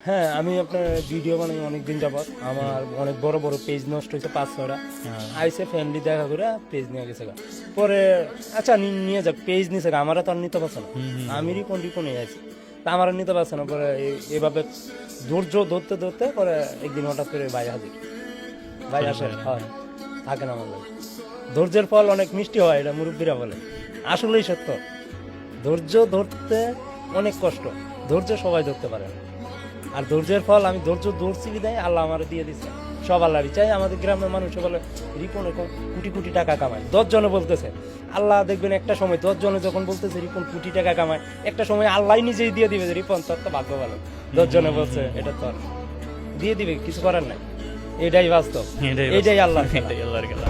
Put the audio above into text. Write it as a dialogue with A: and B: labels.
A: হ্যাঁ, আমি আপনার ভিডিও বানাই অনেকদিন যাবত। আমার অনেক বড় বড় পেজ নষ্ট হয়েছে 5-6টা। আইসে ফ্যামিলি দেখা করে পেজ নিয়ে গেছে গা। পরে আচ্ছা নিয়ে যাক, পেজ নিছে গা, আমারা তো আর নিতে পারছে না। আমি রিপনে আছি, তা আমার আর নিতে পারছে না। পরে এভাবে ধৈর্য ধরতে ধরতে পরে একদিন হঠাৎ করে ভাই হাজির, ভাই আসে, হয় থাকে না আমার ভাই। ধৈর্যের ফল অনেক মিষ্টি হয়, এটা মুরব্বীরা বলে, আসলেই সত্য। ধৈর্য ধরতে অনেক কষ্ট, ধৈর্য সবাই ধরতে পারে না। আর ধৈর্যের ফল আমি ধৈর্য ধরছি বিদায় আল্লাহ আমার দিয়ে দিচ্ছে। সব আল্লাহরই চাই। আমাদের গ্রামের মানুষ বলে রিপনে কোটি কোটি টাকা কামায়, 10 জনে বলতেছে। আল্লাহ দেখবেন একটা সময় 10 জনে যখন বলতেছে রিপন কোটি টাকা কামায়, একটা সময় আল্লাহ নিজেই দিয়ে দিবে যে রিপন তোর তো ভাগ্য ভালো, 10 জনে বলছে এটা তোর দিয়ে দিবে, কিছু করার নাই। এটাই বাস্তব, এটাই আল্লাহর খেলা।